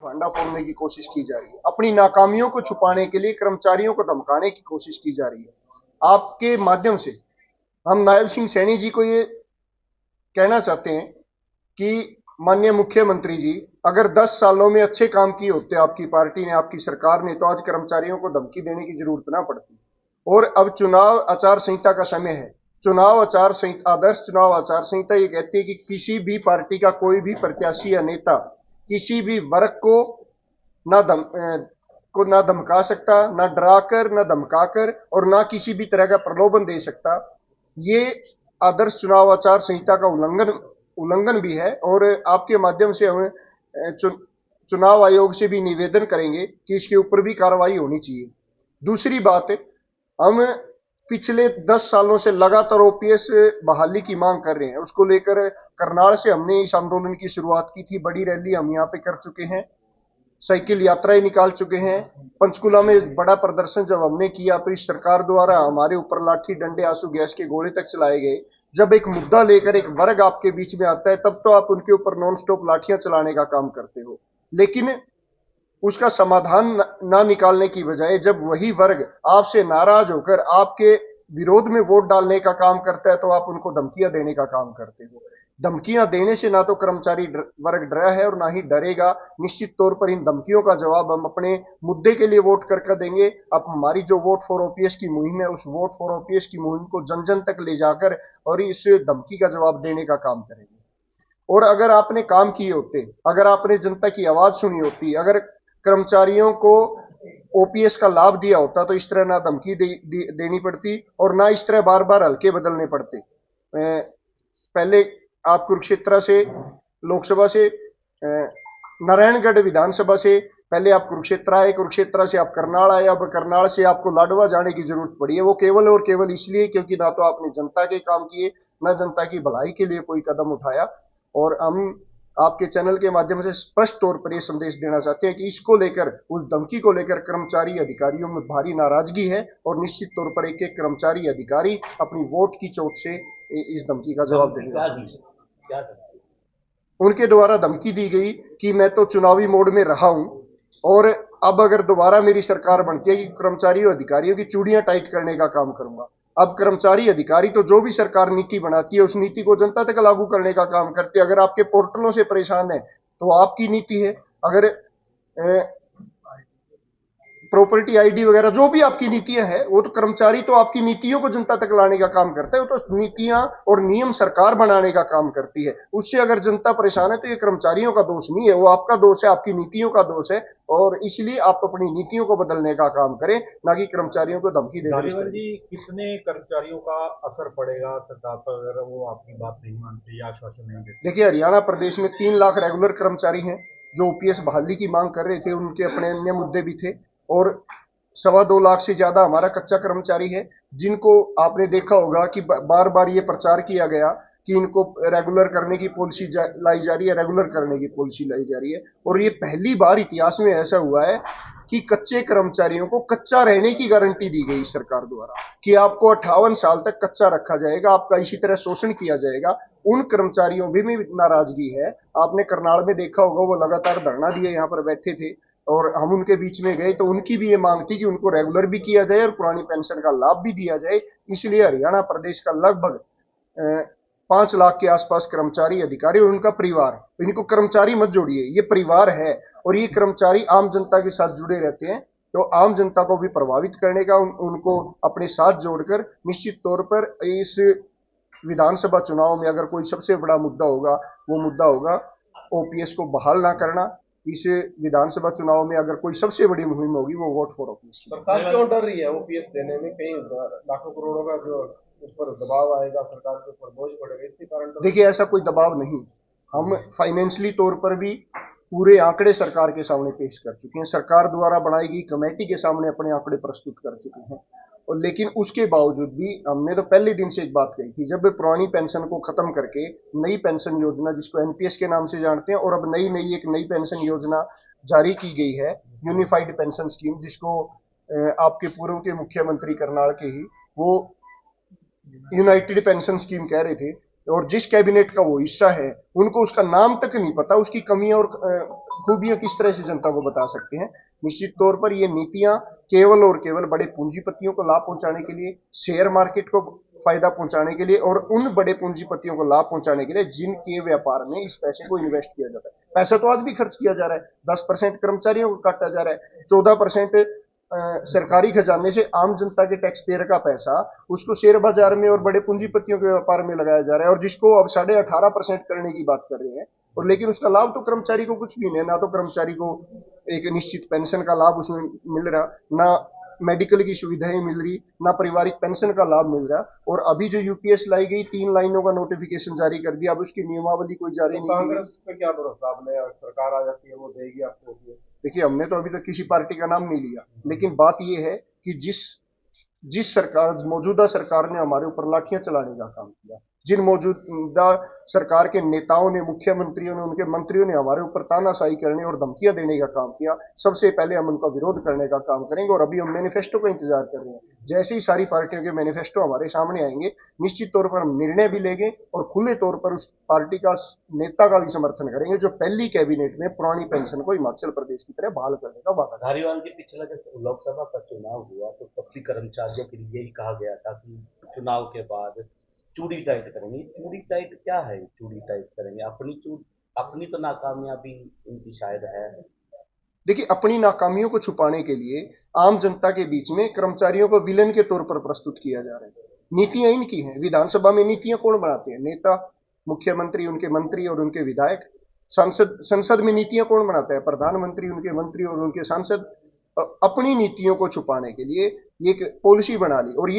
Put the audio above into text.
फांडा फोड़ने की कोशिश की जा रही है। अपनी नाकामियों को छुपाने के लिए कर्मचारियों को धमकाने की कोशिश की जा रही है। आपके माध्यम से हम नायब सिंह सैनी जी को ये कहना चाहते हैं कि माननीय मुख्यमंत्री जी, अगर 10 सालों में अच्छे काम किए होते आपकी पार्टी ने, आपकी सरकार ने, तो आज कर्मचारियों को धमकी देने की जरूरत ना पड़ती। और अब चुनाव आचार संहिता का समय है। चुनाव आचार संहिता, आदर्श चुनाव आचार संहिता ये कहती है कि किसी भी पार्टी का कोई भी प्रत्याशी या नेता किसी भी वर्ग को ना धमका सकता, ना डराकर, ना धमकाकर, और ना किसी भी तरह का प्रलोभन दे सकता। ये आदर्श चुनाव आचार संहिता का उल्लंघन भी है। और आपके माध्यम से हम चुनाव आयोग से भी निवेदन करेंगे कि इसके ऊपर भी कार्रवाई होनी चाहिए। दूसरी बात, हम पिछले 10 सालों से लगातार ओपीएस बहाली की मांग कर रहे हैं। उसको लेकर करनाल से हमने इस आंदोलन की शुरुआत की थी। बड़ी रैली हम यहाँ पे कर चुके हैं, साइकिल यात्राएं निकाल चुके हैं। पंचकुला में बड़ा प्रदर्शन जब हमने किया तो इस सरकार द्वारा हमारे ऊपर लाठी, डंडे, आंसू गैस के गोले तक चलाए गए। जब एक मुद्दा लेकर एक वर्ग आपके बीच में आता है, तब तो आप उनके ऊपर नॉन स्टॉप लाठियां चलाने का काम करते हो, लेकिन उसका समाधान ना निकालने की बजाय जब वही वर्ग आपसे नाराज होकर आपके विरोध में वोट डालने का काम करता है, तो आप उनको धमकियां देने का काम करते हो। धमकियां देने से ना तो कर्मचारी वर्ग डरा है और ना ही डरेगा। निश्चित तौर पर इन धमकियों का जवाब हम अपने मुद्दे के लिए वोट कर देंगे। अब हमारी जो वोट फॉर ओपीएस की मुहिम है, उस वोट फॉर ओपीएस की मुहिम को जन जन तक ले जाकर और इस धमकी का जवाब देने का काम करेंगे। और अगर आपने काम किए होते, अगर आपने जनता की आवाज सुनी होती, अगर कर्मचारियों को ओपीएस का लाभ दिया होता, तो इस तरह ना धमकी देनी पड़ती और ना इस तरह बार बार हल्के बदलने पड़ते। पहले आप कुरुक्षेत्र से लोकसभा से, नारायणगढ़ विधानसभा से पहले आप कुरुक्षेत्र आए, कुरुक्षेत्र से आप करनाल आए, अब करनाल से आपको लाडवा जाने की जरूरत पड़ी है। वो केवल और केवल इसलिए क्योंकि ना तो आपने जनता के काम किए, ना जनता की भलाई के लिए कोई कदम उठाया। और हम आपके चैनल के माध्यम से स्पष्ट तौर पर यह संदेश देना चाहते हैं कि इसको लेकर, उस धमकी को लेकर कर्मचारी अधिकारियों में भारी नाराजगी है और निश्चित तौर पर एक एक कर्मचारी अधिकारी अपनी वोट की चोट से इस धमकी का जवाब देंगे। उनके द्वारा धमकी दी गई कि मैं तो चुनावी मोड में रहा हूं और अब अगर दोबारा मेरी सरकार बनती है कि कर्मचारियों अधिकारियों की चूड़ियां टाइट करने का काम करूंगा। अब कर्मचारी अधिकारी तो जो भी सरकार नीति बनाती है उस नीति को जनता तक लागू करने का काम करते हैं। अगर आपके पोर्टलों से परेशान है तो आपकी नीति है, अगर प्रॉपर्टी आईडी वगैरह जो भी आपकी नीतियां हैं, वो तो कर्मचारी तो आपकी नीतियों को जनता तक लाने का काम करता है। वो तो नीतियां और नियम सरकार बनाने का काम करती है। उससे अगर जनता परेशान है तो ये कर्मचारियों का दोष नहीं है, वो आपका दोष है, आपकी नीतियों का दोष है। और इसलिए आप अपनी नीतियों को बदलने का काम करें, ना कि कर्मचारियों को धमकी देकर। कितने कर्मचारियों का असर पड़ेगा सरकार पर अगर वो आपकी बात नहीं मानते या आश्वासन नहीं देते? देखिए, हरियाणा प्रदेश में 3 लाख रेगुलर कर्मचारी हैं जो ओपीएस बहाली की मांग कर रहे थे। उनके अपने अन्य मुद्दे भी थे और 2.25 लाख से ज्यादा हमारा कच्चा कर्मचारी है, जिनको आपने देखा होगा कि बार बार ये प्रचार किया गया कि इनको रेगुलर करने की पॉलिसी लाई जा रही है, रेगुलर करने की पॉलिसी लाई जा रही है। और ये पहली बार इतिहास में ऐसा हुआ है कि कच्चे कर्मचारियों को कच्चा रहने की गारंटी दी गई सरकार द्वारा कि आपको 58 साल तक कच्चा रखा जाएगा, आपका इसी तरह शोषण किया जाएगा। उन कर्मचारियों भी नाराजगी है। आपने करनाल में देखा होगा, वो लगातार धरना दिए यहाँ पर बैठे थे और हम उनके बीच में गए तो उनकी भी ये मांग थी कि उनको रेगुलर भी किया जाए और पुरानी पेंशन का लाभ भी दिया जाए। इसलिए हरियाणा प्रदेश का लगभग 5 लाख के आसपास कर्मचारी अधिकारी और उनका परिवार, इनको कर्मचारी मत जोड़िए, ये परिवार है और ये कर्मचारी आम जनता के साथ जुड़े रहते हैं। तो आम जनता को भी प्रभावित करने का उनको अपने साथ जोड़कर निश्चित तौर पर इस विधानसभा चुनाव में अगर कोई सबसे बड़ा मुद्दा होगा, वो मुद्दा होगा ओपीएस को बहाल ना करना। इस विधानसभा चुनाव में अगर कोई सबसे बड़ी मुहिम होगी वो वोट फॉर ओपीएस की। सरकार क्यों डर रही है ओपीएस देने में? कई लाखों करोड़ों का जो उस पर दबाव आएगा, सरकार के ऊपर बोझ पड़ेगा, इसके कारण? देखिए, ऐसा कोई दबाव नहीं। हम फाइनेंशियली तौर पर भी पूरे आंकड़े सरकार के सामने पेश कर चुके हैं। सरकार द्वारा बनाई गई कमेटी के सामने अपने आंकड़े प्रस्तुत कर चुके हैं। और लेकिन उसके बावजूद भी हमने तो पहले दिन से एक बात कही थी, जब पुरानी पेंशन को खत्म करके नई पेंशन योजना, जिसको एनपीएस के नाम से जानते हैं, और अब एक नई पेंशन योजना जारी की गई है, यूनिफाइड पेंशन स्कीम, जिसको आपके पूर्व के मुख्यमंत्री करनाल के ही वो यूनाइटेड पेंशन स्कीम कह रहे थे। और जिस कैबिनेट का वो हिस्सा है, उनको उसका नाम तक नहीं पता, उसकी कमियां और खूबियां किस तरह से जनता को बता सकते हैं। निश्चित तौर पर ये नीतियां केवल और केवल बड़े पूंजीपतियों को लाभ पहुंचाने के लिए, शेयर मार्केट को फायदा पहुंचाने के लिए और उन बड़े पूंजीपतियों को लाभ पहुंचाने के लिए जिनके व्यापार में इस पैसे को इन्वेस्ट किया जाता है। पैसा तो आज भी खर्च किया जा रहा है, 10% कर्मचारियों को काटा जा रहा है, 14% सरकारी खजाने से आम जनता के टैक्स पेयर का पैसा उसको शेयर बाजार में और बड़े पूंजीपतियों के व्यापार में लगाया जा रहा है, और जिसको अब 18.5% करने की बात कर रहे हैं, और लेकिन उसका लाभ तो कर्मचारी को कुछ भी नहीं है। ना तो कर्मचारी को एक निश्चित पेंशन का लाभ उसमें मिल रहा, ना मेडिकल की सुविधाएं मिल रही, ना पारिवारिक पेंशन का लाभ मिल रहा। और अभी जो यूपीएस लाई गई 3 लाइनों का नोटिफिकेशन जारी कर दिया, अब उसकी नियमावली कोई जारी तो नहीं की। कांग्रेस पे क्या भरोसा आपने, सरकार आ जाती है वो देगी आपको? देखिए, हमने तो अभी तक किसी पार्टी का नाम नहीं लिया, लेकिन बात यह है कि जिस जिस सरकार मौजूदा सरकार ने हमारे ऊपर लाठियां चलाने का काम किया, जिन मौजूदा सरकार के नेताओं ने, मुख्यमंत्रियों ने, उनके मंत्रियों ने हमारे ऊपर तानाशाही करने और धमकियां देने का काम किया, सबसे पहले हम उनका विरोध करने का काम करेंगे। और अभी हम मैनिफेस्टो का इंतजार कर रहे हैं। जैसे ही सारी पार्टियों के मैनिफेस्टो हमारे सामने आएंगे, निश्चित तौर पर हम निर्णय भी लेंगे और खुले तौर पर उस पार्टी का नेता का भी समर्थन करेंगे जो पहली कैबिनेट में पुरानी पेंशन को हिमाचल प्रदेश की तरह बहाल करने का वादा। धारीवाल जी, पिछला जब लोकसभा का चुनाव हुआ तो तब भी कर्मचारियों के लिए यही कहा गया था कि चुनाव के बाद चूड़ी टाइट करेंगे। चूड़ी टाइट क्या है? चूड़ी टाइट करेंगे अपनी तो नाकामयाबी इनकी शायद है। देखिए, अपनी नाकामियों को छुपाने के लिए आम जनता के बीच में कर्मचारियों को विलन के तौर पर प्रस्तुत किया जा रहा है। नीतियां इनकी हैं। विधानसभा में नीतियां कौन बनाते हैं? नेता, मुख्यमंत्री, उनके मंत्री और उनके विधायक। संसद में नीतियां कौन बनाता है? प्रधानमंत्री, उनके मंत्री और उनके सांसद। अपनी नीतियों को छुपाने के लिए ये एक पॉलिसी बना ली, और ये